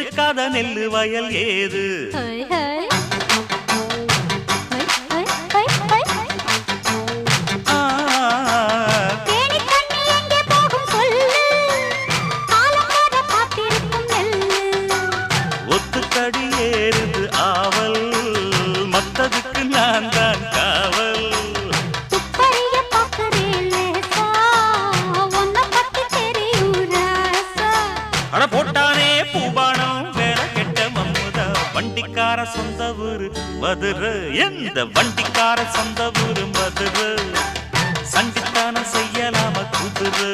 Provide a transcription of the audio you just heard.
எத்துக்காத நெல்லு வயல் ஏது ஒத்துக்கடி ஏறுது ஆவல் மத்ததுக்கு நான் தான் காவல் அட போட்டானே பூபானம் வேற கெட்ட மம்முதா வண்டிக்கார சொந்த ஊரு மதுரை எந்த வண்டிக்கார சொந்த ஊரு மதுரை சண்டித்தானம் செய்யலாம குதிரை